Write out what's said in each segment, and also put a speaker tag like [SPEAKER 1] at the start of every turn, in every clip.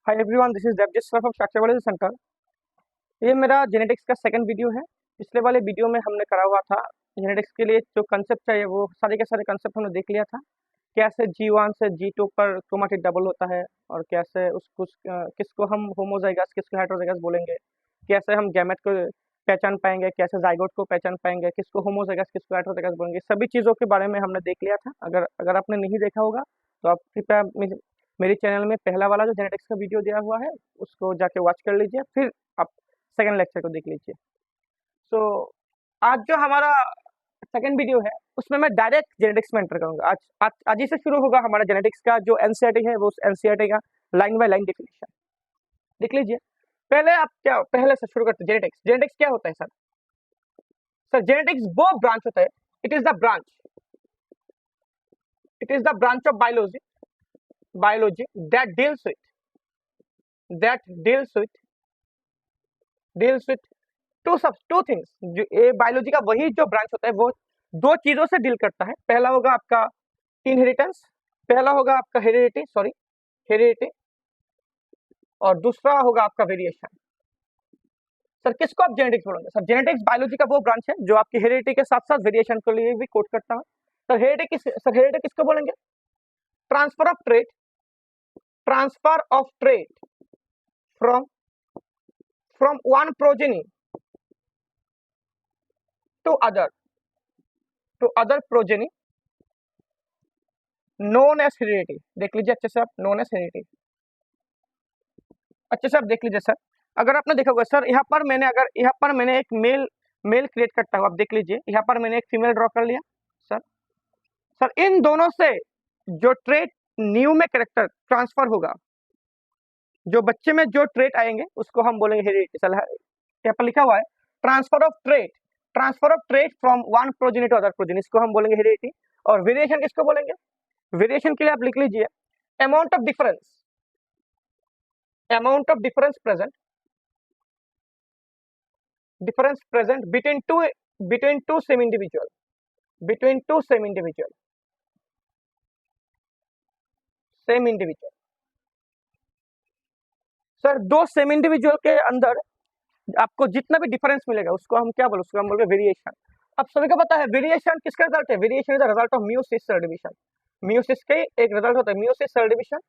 [SPEAKER 1] Hi everyone, this is Devjeet sir from structure biology centre. ये मेरा genetics का second video है। पिछले वाले वीडियो में हमने करा हुआ था जेनेटिक्स के लिए जो कंसेप्ट चाहिए वो सारे के सारे कंसेप्ट हमने देख लिया था। कैसे G1 से G2 पर क्रोमेटिड डबल होता है और कैसे किसको हम होमोजाइगस किसको हेटेरोजाइगस बोलेंगे, कैसे हम गैमेट को पहचान पाएंगे, कैसे जाइगोट को पहचान पाएंगे, किसको होमोजाइगस किसको हेटेरोजाइगस बोलेंगे। सभी चीज़ों के बारे में हमने देख लिया था। अगर अगर आपने नहीं देखा होगा तो आप कृपया मेरे चैनल में पहला वाला जो जेनेटिक्स का वीडियो दिया हुआ है उसको जाके वॉच कर लीजिए, फिर आप सेकंड लेक्चर को देख लीजिए। सो आज जो हमारा सेकंड वीडियो है उसमें मैं डायरेक्ट जेनेटिक्स में एंटर करूंगा। आज ही से शुरू होगा हमारा जेनेटिक्स का जो एनसीईआरटी है, वो एनसीईआरटी का लाइन बाय लाइन डेफिनेशन देख लीजिए। पहले से शुरू करते हैं। जेनेटिक्स जेनेटिक्स क्या होता है सर? सर जेनेटिक्स वो ब्रांच होता है, it is the branch of biology that deals with two things। जो ये बायोलॉजी का वही जो ब्रांच होता है वो दो चीजों से डील करता है। पहला होगा आपका इनहेरिटेंस, हेरिडिटी, और दूसरा होगा आपका वेरिएशन। सर किसको आप जेनेटिक्स बोलेंगे? सर जेनेटिक्स बायोलॉजी का वो ब्रांच है जो आपकी हेरिडिटी के साथ साथ वेरिएशन के लिए भी कोड करता है। सर हेरिडिटी किसको बोलेंगे? Transfer of trait from one progeny to other progeny known as heredity। देख लीजिए अच्छे से आप, known as heredity। अच्छे से आप देख लीजिए सर। अगर आपने देखा होगा सर, यहाँ पर मैंने एक मेल क्रिएट करता हूँ, आप देख लीजिए। यहाँ पर मैंने एक फीमेल ड्रॉ कर लिया सर इन दोनों से जो ट्रेट न्यू में कैरेक्टर ट्रांसफर होगा, जो बच्चे में जो ट्रेट आएंगे उसको हम बोलेंगे हेरिडिटी। यहाँ पर लिखा हुआ है transfer of trait from one progeny to other progeny, इसको हम बोलेंगे हेरिडिटी। और वेरिएशन किसको बोलेंगे? वेरिएशन के लिए आप लिख लीजिए amount of difference present between two same individual sir दो सेम इंडिविजुअल के अंदर आपको जितना भी डिफरेंस मिलेगा उसको हम क्या बोलेंगे? उसको हम बोलेंगे वेरिएशन। अब सभी को पता है वेरिएशन किसका रिजल्ट है? Variation is the result of meiosis cell division. Meiosis के एक रिजल्ट होता है meiosis cell division,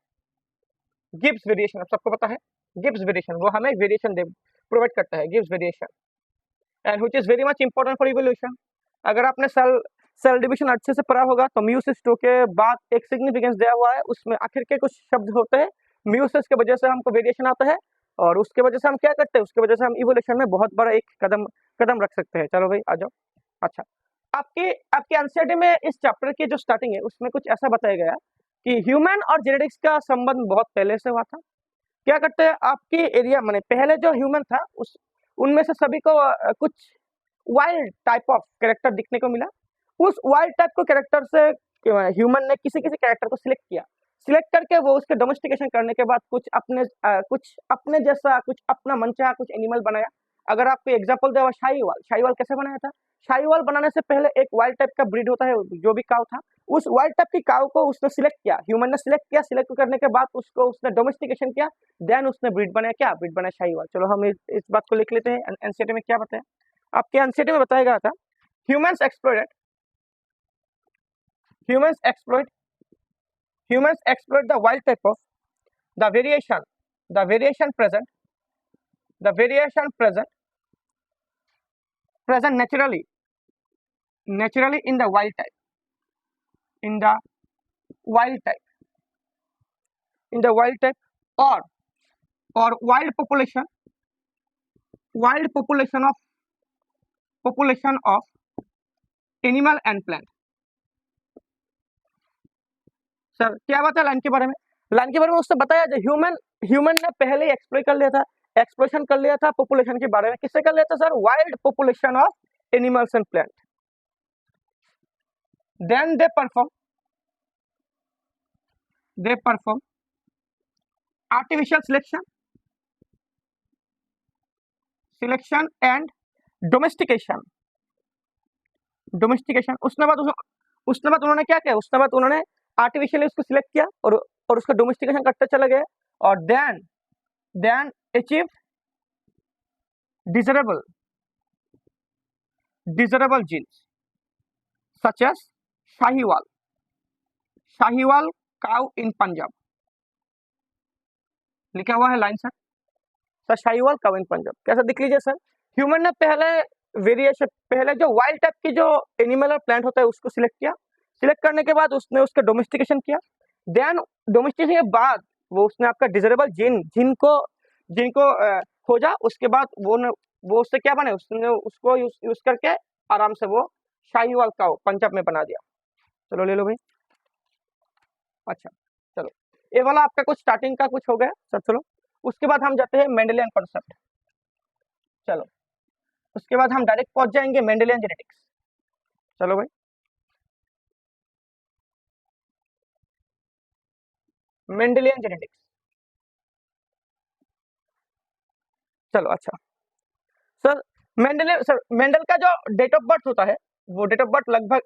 [SPEAKER 1] gives variation. अब सबको पता है गिब्स वेरिएशन, वो हमें वेरिएशन प्रोवाइड करता है, Gibbs variation, and which is very much important for evolution. अगर आपने सेल डिवीजन अच्छे से पढ़ा होगा तो मियोसिस 2 के बाद एक सिग्निफिकेंस दिया हुआ है, उसमें आखिर के कुछ शब्द होते हैं। मियोसिस की वजह से हमको वेरिएशन आता है और उसके वजह से हम क्या करते हैं, उसके वजह से हम इवोल्यूशन में बहुत बड़ा एक कदम रख सकते हैं। चलो भाई आ जाओ। अच्छा, आपके एनसीईआरटी में इस चैप्टर की जो स्टार्टिंग है उसमें कुछ ऐसा बताया गया कि ह्यूमन और जेनेटिक्स का संबंध बहुत पहले से हुआ था। क्या करते हैं आपके एरिया में, पहले जो ह्यूमन था उनमें से सभी को कुछ वाइल्ड टाइप ऑफ कैरेक्टर दिखने को मिला। उस वाइल्ड टाइप को कैरेक्टर से ह्यूमन ने किसी कैरेक्टर को सिलेक्ट करके वो उसके डोमेस्टिकेशन करने के बाद कुछ अपने जैसा, कुछ अपना मनचाहा कुछ एनिमल बनाया। अगर आपको एग्जांपल दें शाहीवाल कैसे बनाया था? शाहीवाल बनाने से पहले एक वाइल्ड टाइप का ब्रीड होता है, जो भी काऊ था उस वाइल्ड टाइप की काऊ को उसने सिलेक्ट किया, ह्यूमन ने सिलेक्ट करने के बाद उसको उसने डोमेस्टिकेशन किया, देन उसने ब्रीड बनाया शाहीवाल। चलो हम इस बात को लिख लेते हैं। एनसीईआरटी में क्या बताया? आपके एनसीईआरटी में बताया गया था humans exploit the wild type of the variation present naturally in the wild type or wild population of animal and plant. Sir क्या बात है लाइन के बारे में? उसने बताया जो ह्यूमन ने पहले ही एक्सप्लोरेशन कर लिया था पॉपुलेशन के बारे में। किससे कर लिया था sir? Wild population of animals and plant. Then they perform artificial selection and domestication. उसके बाद उन्होंने क्या किया? उसके बाद उन्होंने आर्टिफिशियली उसको सिलेक्ट किया और उसका डोमेस्टिकेशन करते चले गए। और then then achieved desirable genes such as Sahiwal cow in Punjab. लिखा हुआ है लाइन सर शाहीवाल काउ इन पंजाब। कैसा दिख लीजिए सर, ह्यूमन ने पहले जो वाइल्ड टाइप की जो एनिमल और प्लांट होता है उसको सिलेक्ट किया, सिलेक्ट करने के बाद उसने उसका डोमेस्टिकेशन किया, देन डोमेस्टिकेशन के बाद वो उसने आपका डिजरेबल जिनको खोजा, उसके बाद वो उससे क्या बने, उसने उसको यूज करके आराम से वो शाहीवाल काउ पंजाब में बना दिया। चलो ले लो भाई। अच्छा चलो, ये वाला आपका कुछ स्टार्टिंग का कुछ हो गया सर। चलो उसके बाद हम जाते हैं मेंडेलियन कॉन्सेप्ट। चलो उसके बाद हम डायरेक्ट पहुंच जाएंगे मेंडेलियन जेनेटिक्स। चलो भाई मेंडेलियन जेनेटिक्स। चलो अच्छा सर, मेंडल का जो डेट ऑफ बर्थ होता है वो डेट ऑफ बर्थ लगभग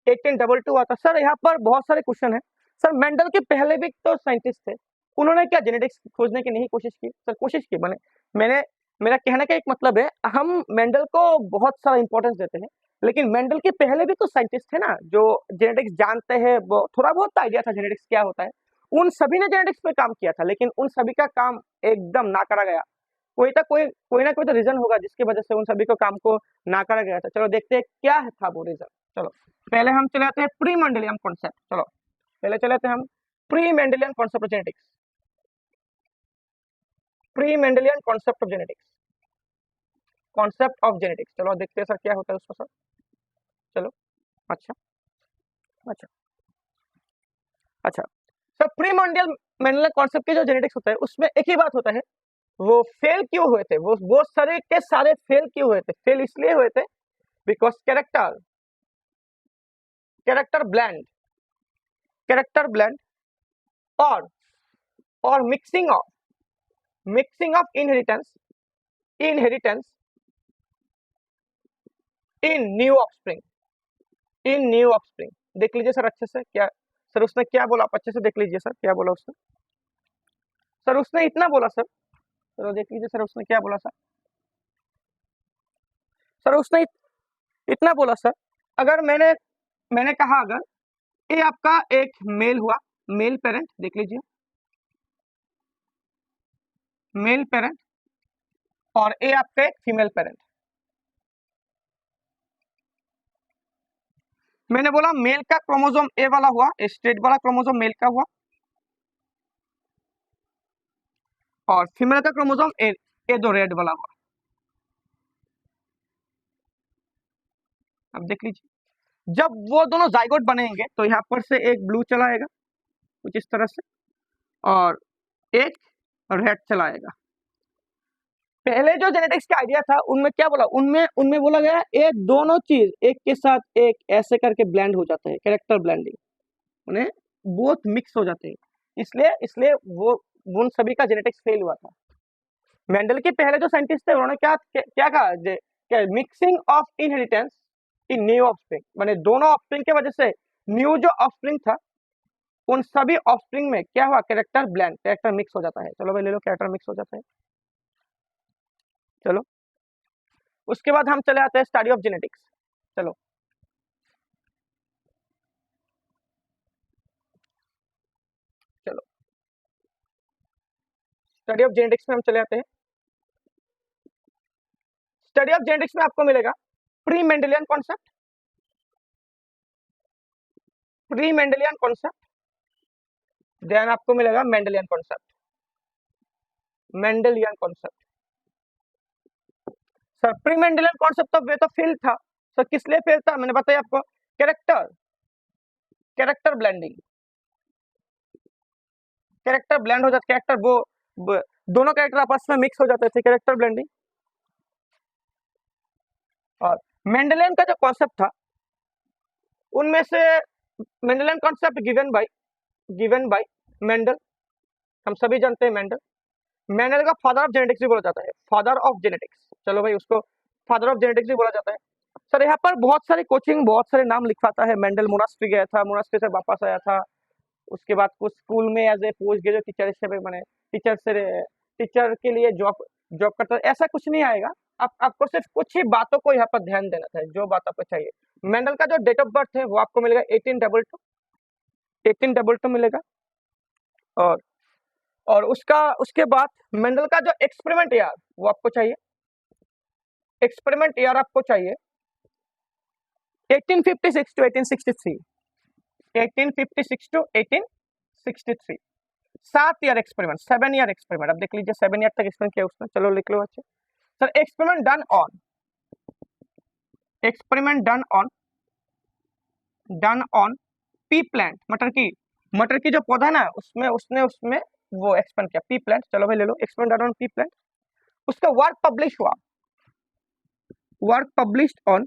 [SPEAKER 1] 1822 आता। सर यहाँ पर बहुत सारे क्वेश्चन है सर। मेंडल के पहले भी तो साइंटिस्ट थे, उन्होंने क्या जेनेटिक्स खोजने की नहीं कोशिश की सर? कोशिश की मैंने मेरा कहने का एक मतलब है, हम मेंडल को बहुत सारा इंपॉर्टेंस देते हैं, लेकिन मेंडल के पहले भी तो साइंटिस्ट थे ना जो जेनेटिक्स जानते हैं, थोड़ा बहुत आइडिया था जेनेटिक्स क्या होता है। उन सभी ने जेनेटिक्स पे काम किया था, लेकिन उन सभी का काम एकदम ना करा गया। कोई ना कोई तो रीजन होगा जिसकी वजह से उन सभी को काम को ना करा गया था। चलो देखते हैं क्या था वो रीजन। चलो पहले हम चले आते हैं प्री मेंडेलियन कॉन्सेप्ट। चलो पहले चले आते हैं हम pre Mendelian concept of genetics. Pre Mendelian concept of genetics, concept of genetics. चलो देखते हैं सर क्या होता है उसको सर। चलो अच्छा अच्छा अच्छा सर, प्री मेंडेलियन कॉन्सेप्ट के जो जेनेटिक्स होता है उसमें एक ही बात होता है, वो फेल क्यों हुए थे, वो सारे के सारे फेल क्यों हुए थे? फेल इसलिए हुए थे बिकॉज कैरेक्टर ब्लेंड और mixing of inheritance in new offspring. देख लीजिए सर अच्छे से, क्या सर उसने क्या बोला, आप अच्छे से देख लीजिए सर क्या बोला उसने। सर उसने इतना बोला सर, चलो देख लीजिए सर उसने क्या बोला सर। सर उसने इतना बोला सर, अगर मैंने कहा अगर ये आपका एक मेल हुआ, मेल पेरेंट, देख लीजिए मेल पेरेंट, और ये आपका एक फीमेल पेरेंट। मैंने बोला मेल का क्रोमोसोम ए वाला हुआ, स्ट्रेट वाला क्रोमोसोम मेल का हुआ, और फीमेल का क्रोमोसोम ए दो रेड वाला हुआ। अब देख लीजिए, जब वो दोनों जाइगोट बनेंगे तो यहाँ पर से एक ब्लू चला आएगा कुछ इस तरह से, और एक रेड चला आएगा। पहले जो जेनेटिक्स का आइडिया था उनमें क्या बोला, उनमें बोला गया ये दोनों चीज एक के साथ एक ऐसे करके ब्लेंड हो जाते हैं, कैरेक्टर ब्लेंडिंग, उन्हें बोथ मिक्स हो जाते हैं, इसलिए वो उन सभी का जेनेटिक्स फेल हुआ था। मेंडल के पहले जो साइंटिस्ट थे उन्होंने क्या कहा, mixing of inheritance in new offspring, माने दोनों ऑफस्प्रिंग के वजह से न्यू जो ऑफस्प्रिंग था उन सभी ऑफस्प्रिंग में क्या हुआ, कैरेक्टर मिक्स हो जाता है। चलो भाई ले लो, कैरेक्टर मिक्स हो जाता है। चलो उसके बाद हम चले आते हैं स्टडी ऑफ जेनेटिक्स। चलो चलो स्टडी ऑफ जेनेटिक्स में हम चले आते हैं। स्टडी ऑफ जेनेटिक्स में आपको मिलेगा प्री मेंडेलियन कॉन्सेप्ट, देन आपको मिलेगा Mendelian concept. Sir pre Mendelian concept तो वे तो फेल था सर। किस लिए फेल था मैंने बताया आपको, कैरेक्टर ब्लेंड हो जाता, दोनों कैरेक्टर आपस में मिक्स हो जाते थे, कैरेक्टर ब्लेंडिंग। और मेंडेलियन का जो कॉन्सेप्ट था उनमें से Mendelian concept given by Mendel, हम सभी जानते हैं मेंडल का फादर ऑफ जेनेटिक्स भी बोला जाता है, फादर ऑफ जेनेटिक्स। चलो भाई उसको फादर ऑफ जेनेटिक्स भी बोला जाता है। सर यहाँ पर बहुत सारे नाम लिखवाता है मेंडल। मोनास्ट्री गया था, मोनास्ट्री से वापस आया था, उसके बाद कुछ स्कूल में as a post graduate teacher से मैंने टीचर के लिए जॉब जॉब करता है, ऐसा कुछ नहीं आएगा। आपको सिर्फ कुछ ही बातों को यहाँ पर ध्यान देना था, जो बात आपको चाहिए। मेंडल का जो डेट ऑफ बर्थ है वो आपको मिलेगा 1822 मिलेगा। और उसके बाद मेंडल का जो एक्सपेरिमेंट ईयर वो आपको चाहिए, एक्सपेरिमेंट ईयर आपको चाहिए 1856 to 1863, 1856 to 1863, 7 year experiment, 7 year experiment. अब देख लीजिए 7 ईयर तक एक्सपेरिमेंट किया उसने, चलो लिख लो अच्छे sir. Experiment done on pea plant, मटर की जो पौधा है ना उसमें उसने वो एक्सपेरिमेंट किया पी प्लांट। चलो भाई ले लो, experiment done on pea plant. उसका वर्क पब्लिश हुआ, वर्क पब्लिश्ड ऑन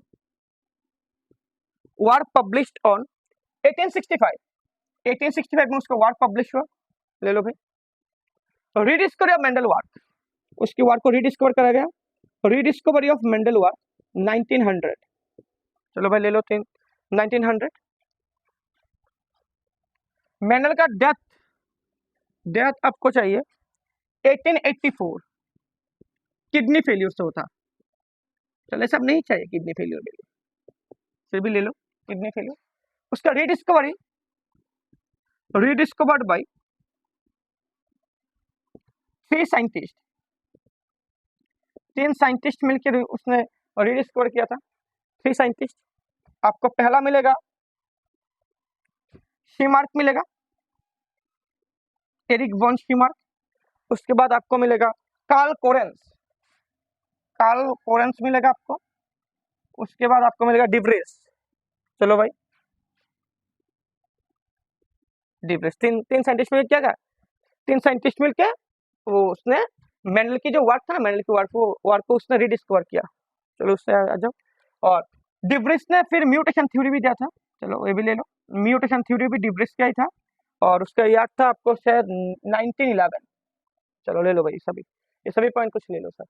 [SPEAKER 1] 1865 में उसका वर्क पब्लिश हुआ। ले लो भाई। रीडिस्कवरी ऑफ मेंडल वर्क, उसकी वर्क को रीडिस्कवर करा गया, रीडिस्कवरी ऑफ मेंडल वर्क 1900। चलो भाई ले लो 1900। मेंडल का डेथ आपको चाहिए 1884, किडनी फेलियर से होता। चलो सब नहीं चाहिए किडनी फेलियर के लिए, फिर भी ले लो किडनी फेलियर। उसका रीडिस्कवर्ड बाय 3 साइंटिस्ट, 3 साइंटिस्ट मिलकर उसने रीडिस्कवर किया था। 3 साइंटिस्ट। आपको पहला मिलेगा शीमार्क मिलेगा, एरिक वॉन शीमार्क। उसके बाद आपको मिलेगा कार्ल कोरेंस मिलेगा आपको। उसके बाद आपको मिलेगा डिब्रेस। चलो भाई डिब्रेस, तीन साइंटिस्ट मिलकर क्या कहा, 3 साइंटिस्ट मिलकर वो उसने मेंडल की जो वर्क था ना, मेंडल की वर्क को उसने रीडिस्कवर किया। चलो उससे आ जाओ। और डिब्रेस ने फिर म्यूटेशन थ्योरी भी दिया था। चलो ये भी ले लो, म्यूटेशन थ्योरी भी डिब्रेस का ही था और उसका याद था आपको शायद 1911। चलो ले लो भाई सभी, ये सभी पॉइंट कुछ ले लो सर।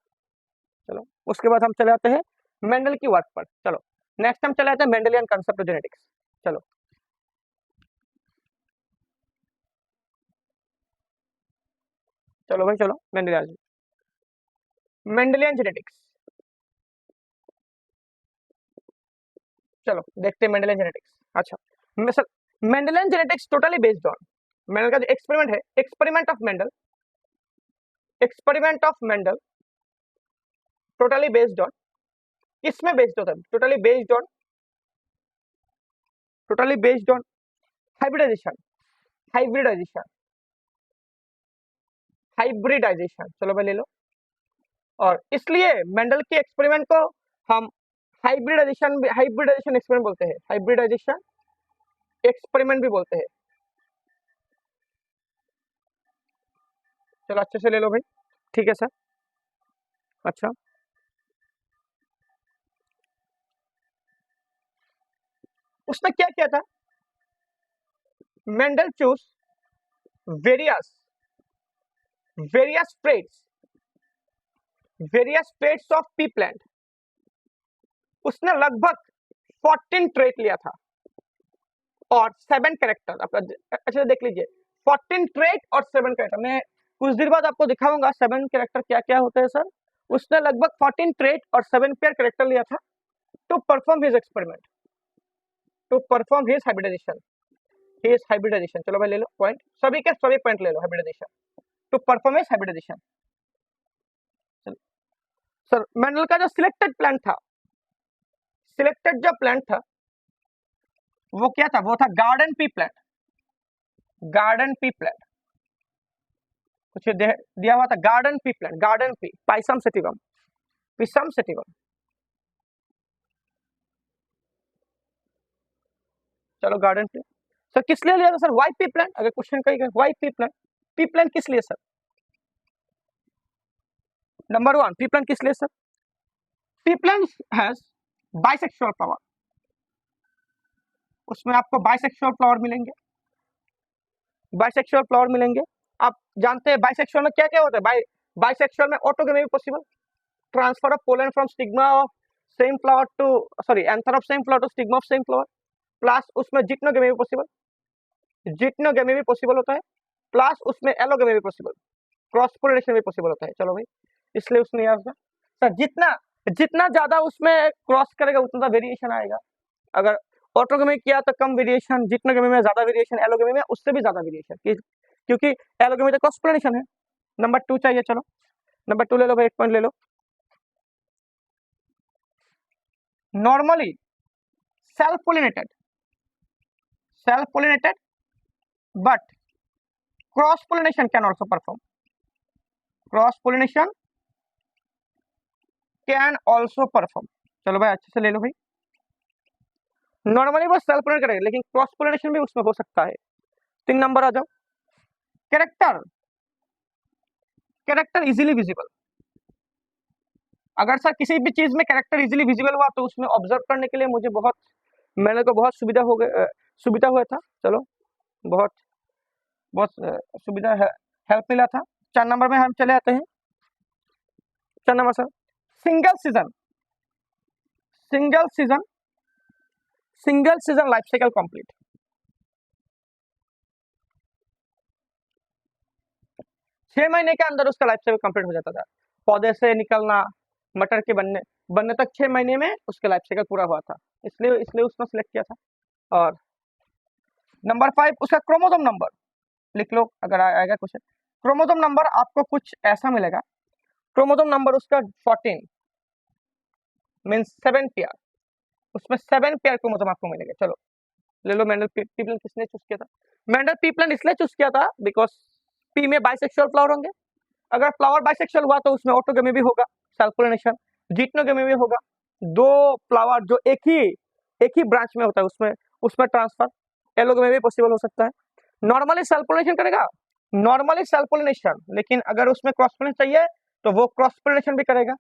[SPEAKER 1] चलो उसके बाद हम चले आते हैं मेंडल की वर्क पर। चलो नेक्स्ट हम चले आते हैं मेंडलियन कांसेप्ट ऑफ जेनेटिक्स। चलो चलो भाई चलो मेंडलियन जेनेटिक्स। चलो देखते हैं मेंडलियन जेनेटिक्स। अच्छा sir, Mendelian genetics totally based on Mendel का जो एक्सपेरिमेंट है, experiment of Mendel totally based on, किसमें बेस्ड होता है, टोटली बेस्ड ऑन हाइब्रिडाइजेशन। चलो भाई ले लो। और इसलिए मेंडल के एक्सपेरिमेंट को हम हाइब्रिडाइजेशन एक्सपेरिमेंट बोलते हैं, हाइब्रिडाइजेशन एक्सपेरिमेंट भी बोलते हैं। चलो अच्छे से ले लो भाई, ठीक है सर। अच्छा उसने क्या किया था, Mendel choose various traits of P plant. उसने लगभग 14 ट्रेट लिया था और 7 कैरेक्टर। अच्छा देख लीजिए 14 ट्रेट और 7 कैरेक्टर। मैं कुछ देर बाद आपको दिखाऊंगा 7 कैरेक्टर क्या क्या होते हैं सर। उसने लगभग 14 ट्रेट और 7 पेयर कैरेक्टर लिया था to perform his experiment, to perform his hybridisation. चलो भाई ले लो पॉइंट, सभी के सभी पॉइंट ले लो। Hybridization to perform his hybridization. Sir Mendel का जो सिलेक्टेड प्लांट था वो क्या था, वो था गार्डन पी प्लांट। कुछ दिया हुआ था garden pea plant, garden pea Pisum sativum. चलो गार्डन पी सर किस लिए लिया था सर, वाई पी प्लांट। अगर क्वेश्चन कहीं वाई पी प्लांट किस लिए सर, नंबर 1 पी प्लांट किस लिए sir, P plant has bisexual flower. उसमें आपको बाइसेक्सुअल फ्लावर मिलेंगे। आप जानते हैं बाइसेक्सुअल में क्या क्या होता है, बाइसेक्सुअल में autogamy possible, transfer of pollen from stigma of same flower to anther of same flower to stigma of same flower, plus उसमें जिक्नोगेमी पॉसिबल। जिटनोगेमी भी पॉसिबल होता है, प्लस उसमें एलोगेमी भी पॉसिबल, क्रॉस पोलिनेशन भी पॉसिबल होता है। चलो भाई, इसलिए उसने यार सर जितना जितना ज्यादा उसमें क्रॉस करेगा उतना वेरिएशन आएगा। अगर ऑटोगेमी किया तो कम वेरिएशन, जिटनोगेमी में ज्यादा वेरिएशन, एलोगेमी में उससे भी ज्यादा वेरिएशन, क्योंकि एलोगेमी तो क्रॉस पोलिनेशन है। नंबर 2 चाहिए, चलो नंबर 2 ले लो भाई, 1 पॉइंट ले लो। Normally self pollinated but cross pollination can also perform, cross pollination can also perform. चलो भाई अच्छे से ले लो भाई, नॉर्मली वो सेल्फ पोलिनेट करेगा लेकिन क्रॉस पोलिनेशन भी उसमें हो सकता है। 3 नंबर आ जाओ, कैरेक्टर इजीली विजिबल। अगर सर किसी भी चीज में कैरेक्टर इजीली विजिबल हुआ तो उसमें ऑब्जर्व करने के लिए मेरे को बहुत सुविधा हुआ था। चलो बहुत सुविधा हेल्प मिला था। 4 नंबर में हम चले आते हैं। 4 number sir, single season life cycle complete. छह महीने के अंदर उसका लाइफ साइकिल कंप्लीट हो जाता था। पौधे से निकलना मटर के बनने तक 6 महीने में उसका लाइफ साइकिल पूरा हुआ था, इसलिए उसने सिलेक्ट किया था। और नंबर 5 उसका क्रोमोसोम नंबर लिख लो अगर आएगा क्वेश्चन। क्रोमोसोम नंबर आपको कुछ ऐसा मिलेगा, क्रोमोसोम नंबर उसका 14 मींस 7 पेयर, उसमें 7 पेयर क्रोमोसोम आपको मिलेगा। चलो ले लो। मेंडल पीपलन किसने चूज किया था? मेंडल पीपलन इसलिए चूज किया था बिकॉज पी में बाइसेक्सुअल फ्लावर होंगे, अगर फ्लावर बाइसेक्सुअल हुआ तो उसमें ऑटोगेमी भी होगा, सेल्फ पोलिनेशन, जिटनोगेमी भी होगा। 2 फ्लावर जो एक ही ब्रांच में होता है उसमें ट्रांसफर, एलोगेमी भी पॉसिबल हो सकता है। नॉर्मली सेल्फ पोलिनेशन करेगा, नॉर्मली सेल्फ पोलिनेशन, लेकिन अगर उसमें क्रॉस पोलिनेशन चाहिए तो वो क्रॉस पोलिनेशन भी करेगा।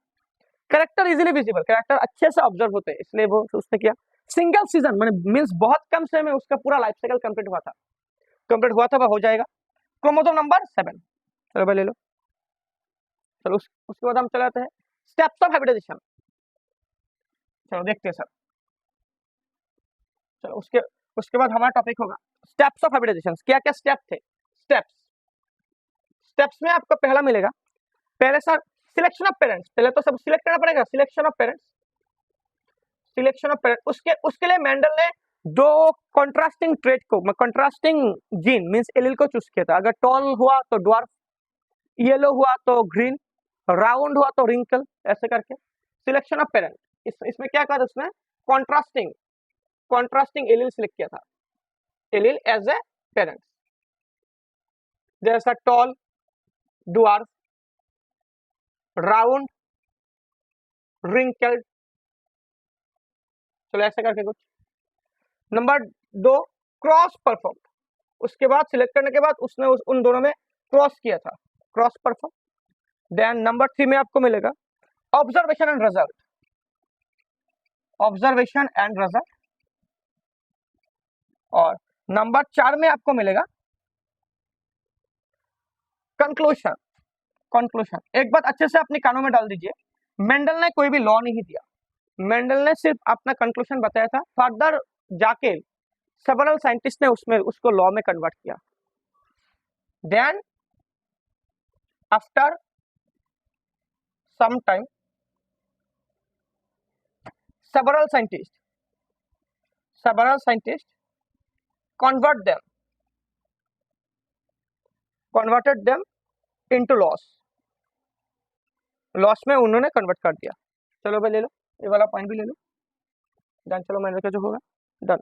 [SPEAKER 1] कैरेक्टर इजीली विजिबल, कैरेक्टर अच्छे से ऑब्जर्व होते हैं, इसलिए वो उसने किया। सिंगल सीजन माने मींस बहुत कम समय में उसका पूरा लाइफ साइकिल कंप्लीट हुआ था, वह हो जाएगा। क्रोमोसोम नंबर 7, चलो भाई ले लो। चलो उसके बाद हम चले जाते हैं स्टेप्स ऑफ हाइब्रिडाइजेशन। चलो देखते हैं सर। चलो उसके बाद हमारा टॉपिक होगा स्टेप्स ऑफ हाइब्रिडाइजेशन। क्या क्या स्टेप थे? स्टेप्स में आपको पहला मिलेगा, पहले सर सिलेक्शन ऑफ पेरेंट्स। पहले तो सब सिलेक्ट करना पड़ेगा, सिलेक्शन ऑफ पेरेंट्स। उसके लिए मेंडल ने 2 कॉन्ट्रास्टिंग ट्रेट को, कॉन्ट्रास्टिंग जीन मींस एलील को चूज किया था। अगर टॉल हुआ तो ड्वार्फ, येलो हुआ तो ग्रीन, राउंड हुआ तो रिंकल, ऐसे करके सिलेक्शन ऑफ पेरेंट। इसमें क्या कहा था उसने? कॉन्ट्रास्टिंग एलील सिलेक्ट किया था, एलील एज ए पेरेंट, जैसा टॉल, ड्वार्फ, राउंड, रिंकल्ड। चलो ऐसे करके कुछ। Number 2 cross perform. उसके बाद सिलेक्ट करने के बाद उसने उन दोनों में क्रॉस किया था, क्रॉस परफॉर्म। देन नंबर 3 में आपको मिलेगा ऑब्जर्वेशन एंड रिजल्ट, और नंबर 4 में आपको मिलेगा कंक्लूजन। एक बात अच्छे से अपने कानों में डाल दीजिए, मेंडल ने कोई भी लॉ नहीं दिया, मेंडल ने सिर्फ अपना कंक्लूजन बताया था। फर्दर जाके सेवरल साइंटिस्ट ने उसको लॉ में कन्वर्ट किया। Then after some time several scientists converted them into laws में उन्होंने कन्वर्ट कर दिया। चलो भाई ले लो, ये वाला पॉइंट भी ले लो। डन, चलो मैंने जो होगा डन।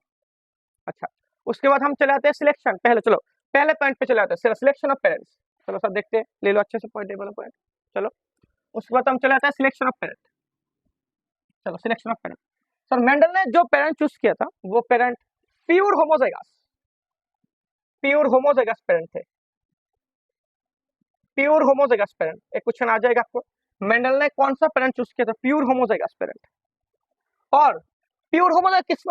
[SPEAKER 1] अच्छा, उसके बाद हम चले आते हैं सिलेक्शन। पहले पॉइंट पे चले आते हैं, सिलेक्शन ऑफ पेरेंट्स। चलो सब देखते हैं, ले लो अच्छे से पॉइंट, पॉइंट। चलो उसके बाद हम चले आते हैं सिलेक्शन ऑफ पेरेंट। चलो selection of parent. Sir Mendel ने जो पेरेंट चूज किया था वो पेरेंट प्योर होमोजाइगस पेरेंट थे, प्योर होमोजाइगस पेरेंट। एक क्वेश्चन आ जाएगा आपको, मेंडल ने कौन सा पेरेंट चूज किया था? Pure homozygous parent. और प्योर होमोजाइगस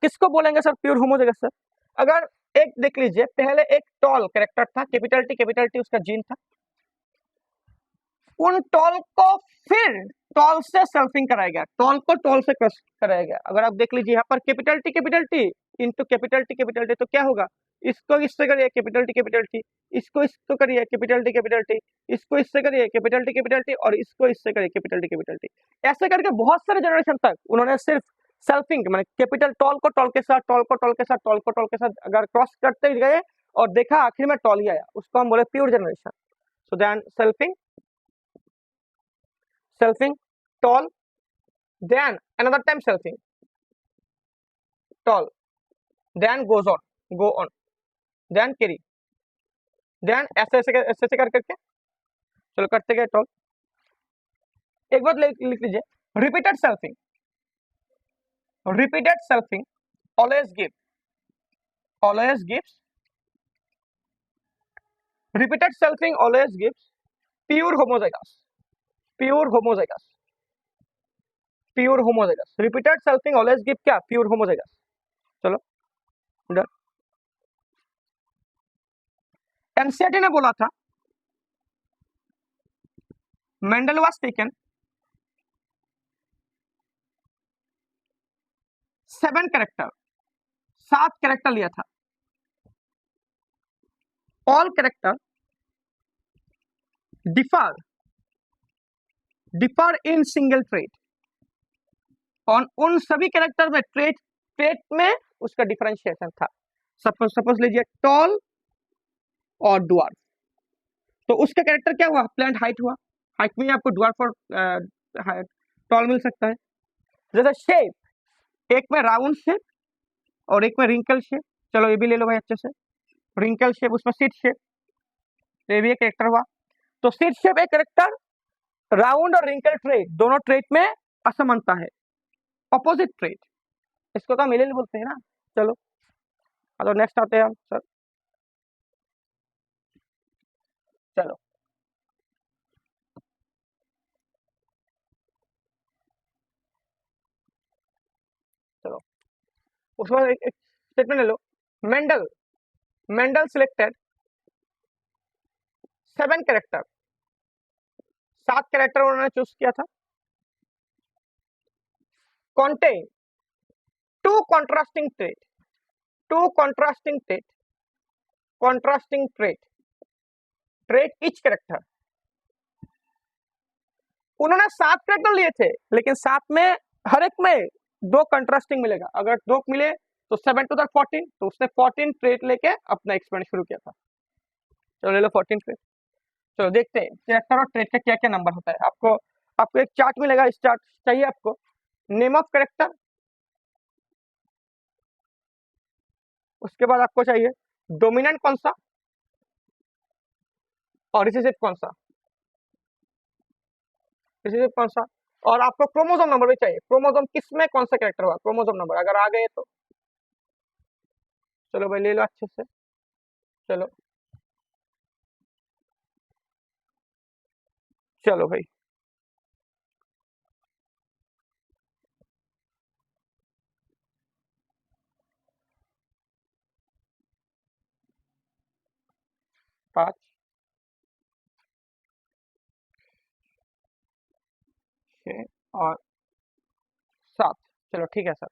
[SPEAKER 1] किसको बोलेंगे सर प्योर होमोजाइगस? सर अगर एक देख लीजिए, पहले एक टॉल कैरेक्टर था, कैपिटल टी उसका जीन था, उन टॉल को फिर टॉल से सेल्फिंग कराया गया, टॉल को टॉल से क्रॉस कराया गया। अगर आप देख लीजिए यहाँ पर capital T into capital T, तो क्या होगा, इसको इससे करिए कैपिटल टी, इसको करिए कैपिटल टी, इसको इससे करिए कैपिटल टी, और इसको इससे करिए कैपिटल टी। ऐसे करके बहुत सारे जनरेशन तक उन्होंने सिर्फ सेल्फिंग माने कैपिटल टॉल को टॉल के साथ, टॉल को टॉल के साथ, टॉल को टॉल के साथ अगर क्रॉस करते गए और देखा आखिर में टॉल ही आया, उसको हम बोले pure generation. So then selfing tall, then another time selfing tall, then go on, then carry, then ऐसे कर करके चलो करते गए टॉल। एक बात लिख लीजिए, repeated selfing always gives repeated selfing always gives pure homozygous, repeated selfing always give क्या, प्योर homozygous। चलो डन। एनसीईआरटी ने बोला था मेंडल वाज टेकन 7 कैरेक्टर लिया था, all character differ in single trait, और उन सभी कैरेक्टर में ट्रेट में उसका डिफरेंशिएशन था। सपोज लीजिए टॉल और डुआर्फ, तो उसका कैरेक्टर क्या हुआ, प्लांट हाइट हुआ, हाइट में आपको डुआर्फ और टॉल मिल सकता है। जैसे शेप, एक में राउंड शेप और एक में रिंकल शेप, चलो ये भी ले लो भाई अच्छे से, रिंकल शेप उसमें सीट शेप, ये भी एक कैरेक्टर हुआ। तो सीट शेप एक कैरेक्टर, राउंड और रिंकल ट्रेट दोनों ट्रेट में असमानता है, अपोजिट ट्रेट, इसको तो हम एलिल बोलते हैं ना। चलो तो नेक्स्ट आते हैं हम सर, चलो उसमें एक स्टेटमेंट ले लो, मेंडल सिलेक्टेड 7 कैरेक्टर, 7 कैरेक्टर उन्होंने चूज किया था, contain two contrasting trait each character। उन्होंने 7 कैरेक्टर लिए थे, लेकिन 7 में हर एक में 2 कंट्रास्टिंग मिलेगा, अगर 2 मिले तो 7 टू द 14, तो उसने 14 ट्रेट लेके अपना एक्सपेरिमेंट शुरू किया था। चलो ले लो 14 ट्रेट। चलो देखते हैं कैरेक्टर और ट्रेट का क्या क्या नंबर होता है। आपको एक चार्ट मिलेगा, इस चार्ट चाहिए आपको, नेम ऑफ कैरेक्टर, उसके बाद आपको चाहिए डोमिनेंट कौन सा और रिसेसिव कौन सा, और आपको क्रोमोसोम नंबर भी चाहिए, क्रोमोसोम किसमें कौन सा कैरेक्टर हुआ, क्रोमोसोम नंबर अगर आ गए तो। चलो भाई ले लो अच्छे से, चलो भाई पाँच, 6 और 7, चलो ठीक है सर,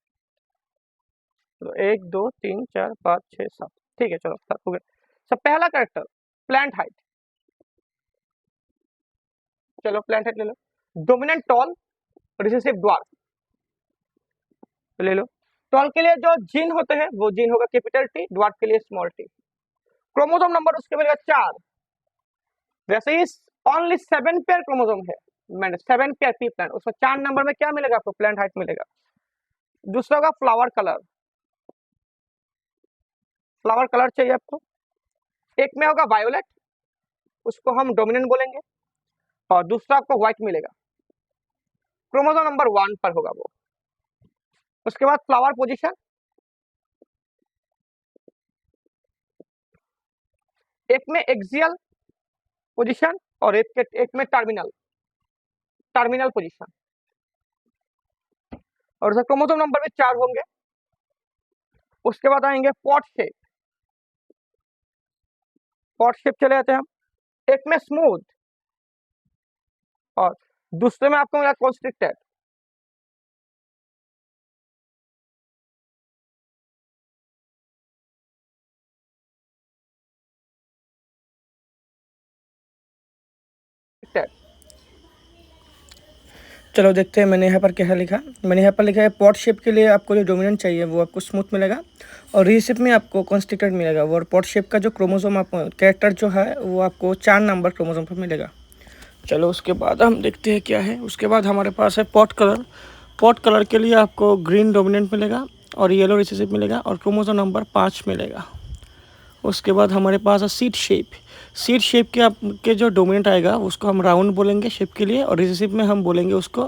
[SPEAKER 1] तो 1 2 3 4 5 6 7, ठीक है, चलो 7 हो गए। सब पहला कैरेक्टर प्लांट हाइट, चलो प्लांट हाइट ले लो, डोमिनेंट टॉल, रिसेसिव ड्वार्फ, ले लो। टॉल के लिए जो जीन होते हैं वो जीन होगा कैपिटल टी, ड्वार्फ के लिए स्मॉल टी। क्रोमोसोम नंबर उसके मिलेगा 4, वैसे ही ओनली 7 पेयर क्रोमोसोम है, मैंने 7 पेयर पी प्लांट, उसमें 4 नंबर में क्या मिलेगा आपको, प्लांट हाइट मिलेगा। दूसरा होगा फ्लावर कलर चाहिए आपको, एक में होगा वायोलेट, उसको हम डोमिनेंट बोलेंगे, और दूसरा आपको व्हाइट मिलेगा, क्रोमोसोम नंबर 1 पर होगा वो। उसके बाद फ्लावर पोजीशन, एक में एक्सियल पोजीशन और एक में टर्मिनल पोजीशन, और क्रोमोसोम नंबर में 4 होंगे। उसके बाद आएंगे पॉट शेप चले जाते हैं हम, एक में स्मूथ और दूसरे में आपको मिला कॉन्स्ट्रिक्टेड, चलो देखते हैं मैंने यहाँ पर क्या लिखा। मैंने यहाँ पर लिखा है पॉट शेप के लिए आपको जो डोमिनेंट चाहिए वो आपको स्मूथ मिलेगा और रिसेप में आपको कॉन्स्ट्रिक्टेड मिलेगा। और पॉट शेप का जो क्रोमोसोम आप कैरेक्टर जो है वो आपको 4 नंबर क्रोमोसोम पर मिलेगा। चलो उसके बाद हम देखते हैं क्या है। उसके बाद हमारे पास है पॉट कलर। पॉट कलर के लिए आपको ग्रीन डोमिनेंट मिलेगा और येलो रिसेसिव मिलेगा और क्रोमोसोम नंबर 5 मिलेगा। उसके बाद हमारे पास है सीड शेप। सीड शेप के आपके जो डोमिनेंट आएगा उसको हम राउंड बोलेंगे शेप के लिए और रिसेसिव में हम बोलेंगे उसको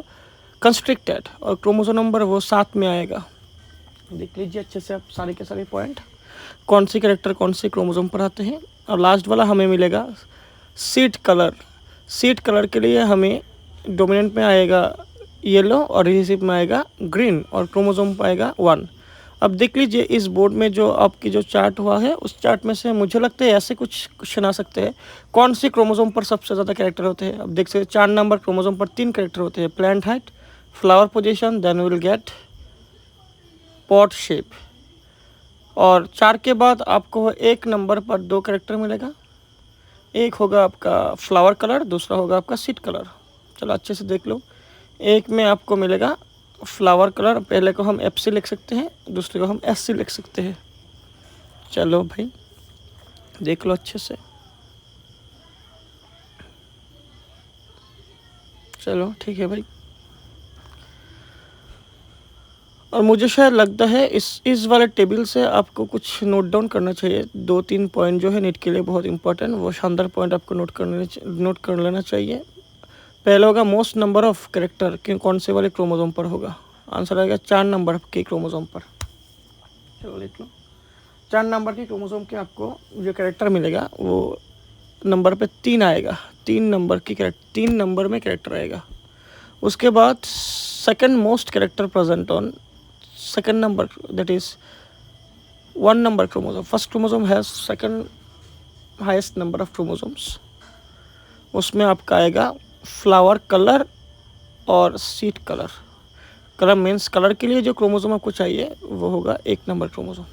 [SPEAKER 1] कंस्ट्रिक्टेड और क्रोमोसोम नंबर वो 7 में आएगा। देख लीजिए अच्छे से आप सारे के सारे पॉइंट कौन से कैरेक्टर कौन से क्रोमोसोम पर आते हैं। और लास्ट वाला हमें मिलेगा सीड कलर। सीड कलर के लिए हमें डोमिनेंट में आएगा येलो और रिसेसिव में आएगा ग्रीन और क्रोमोसोम पाएगा 1। अब देख लीजिए इस बोर्ड में जो आपकी जो चार्ट हुआ है उस चार्ट में से मुझे लगता है ऐसे कुछ क्वेश्चन आ सकते हैं कौन से क्रोमोसोम पर सबसे ज़्यादा कैरेक्टर होते हैं। अब देख सकते हैं 4 नंबर क्रोमोसोम पर 3 कैरेक्टर होते हैं, plant height, flower position, then will get pod shape. और 4 के बाद आपको 1 नंबर पर 2 कैरेक्टर मिलेगा। एक होगा आपका फ्लावर कलर, दूसरा होगा आपका सीड कलर। चलो अच्छे से देख लो। एक में आपको मिलेगा फ्लावर कलर, पहले को हम FC लिख सकते हैं, दूसरे को हम SC लिख सकते हैं। चलो भाई देख लो अच्छे से। चलो ठीक है भाई। और मुझे शायद लगता है इस वाले टेबल से आपको कुछ नोट डाउन करना चाहिए। 2-3 पॉइंट जो है नीट के लिए बहुत इंपॉर्टेंट, वो शानदार पॉइंट आपको नोट कर लेना चाहिए। पहला होगा मोस्ट नंबर ऑफ कैरेक्टर कि कौन से वाले क्रोमोसोम पर होगा। आंसर आएगा 4 नंबर के क्रोमोसोम पर। चलो देख लो 4 नंबर के क्रोमोसोम के आपको जो कैरेक्टर मिलेगा वो नंबर पे 3 आएगा। 3 नंबर में कैरेक्टर आएगा। उसके बाद second most character present on second number, that is 1 number chromosome. First chromosome has second highest number of chromosomes. उसमें आपका आएगा फ्लावर कलर और seed colour. Colour means colour के लिए जो क्रोमोसोम आपको चाहिए वो होगा 1 नंबर क्रोमोसोम।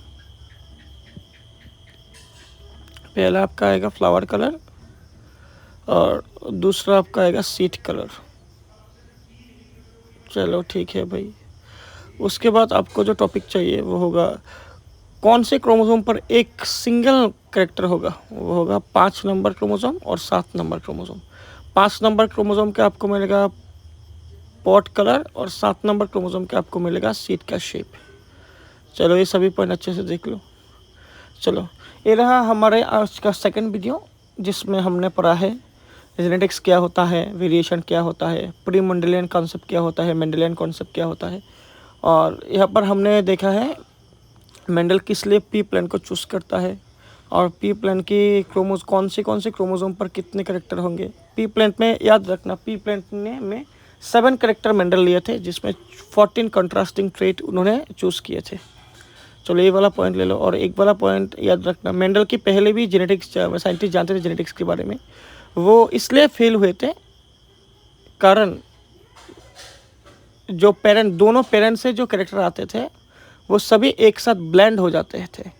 [SPEAKER 1] पहला आपका आएगा फ्लावर कलर और दूसरा आपका आएगा सीड कलर। चलो ठीक है भाई। उसके बाद आपको जो टॉपिक चाहिए वो होगा कौन से क्रोमोसोम पर एक सिंगल कैरेक्टर होगा। वो होगा 5 नंबर क्रोमोसोम और 7 नंबर क्रोमोसोम। 5 नंबर क्रोमोसोम के आपको मिलेगा पॉट कलर और 7 नंबर क्रोमोसोम के आपको मिलेगा सीड का शेप। चलो ये सभी पॉइंट अच्छे से देख लो। चलो ये रहा हमारे आज का सेकंड वीडियो जिसमें हमने पढ़ा है जेनेटिक्स क्या होता है, वेरिएशन क्या होता है, प्री मेंडेलियन कॉन्सेप्ट क्या होता है, मेंडेलियन कॉन्सेप्ट क्या होता है। और यहाँ पर हमने देखा है मेंडल किस लिए पी प्लान को चूज़ करता है और पी प्लान की कौन से क्रोमोसोम पर कितने कैरेक्टर होंगे। पी प्लान में याद रखना पी प्लान में 7 कैरेक्टर मेंडल लिए थे जिसमें 14 कंट्रास्टिंग ट्रेट उन्होंने चूज़ किए थे। चलो ये वाला पॉइंट ले लो। और एक वाला पॉइंट याद रखना मेंडल की पहले भी जेनेटिक्स साइंटिस्ट जानते थे जेनेटिक्स के बारे में, वो इसलिए फेल हुए थे कारण जो दोनों पेरेंट्स से जो कैरेक्टर आते थे वो सभी एक साथ ब्लेंड हो जाते थे।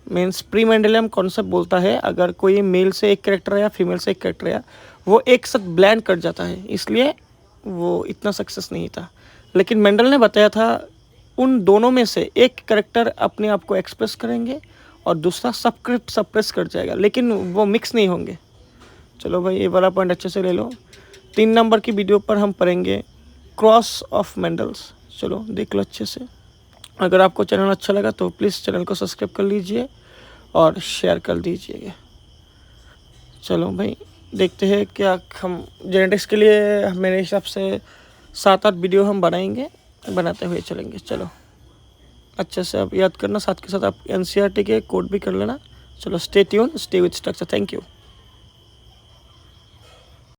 [SPEAKER 1] मीन्स प्री मेंडेलियन कॉन्सेप्ट बोलता है अगर कोई मेल से एक कैरेक्टर आया फीमेल से एक कैरेक्टर आया वो एक साथ ब्लेंड कर जाता है, इसलिए वो इतना सक्सेस नहीं था। लेकिन मेंडल ने बताया था उन दोनों में से एक कैरेक्टर अपने आप को एक्सप्रेस करेंगे और दूसरा सप्रेस कर जाएगा, लेकिन वो मिक्स नहीं होंगे। चलो भाई ये वाला पॉइंट अच्छे से ले लो। 3 नंबर की वीडियो पर हम पढ़ेंगे क्रॉस ऑफ मेंडल्स। चलो देख लो अच्छे से। अगर आपको चैनल अच्छा लगा तो प्लीज़ चैनल को सब्सक्राइब कर लीजिए और शेयर कर दीजिएगा। चलो भाई देखते हैं क्या हम जेनेटिक्स के लिए मेरे हिसाब से 7-8 वीडियो हम बनाते हुए चलेंगे। चलो अच्छे से आप याद करना, साथ के साथ आप NCERT के कोड भी कर लेना। चलो stay tune, stay with structure. Thank you.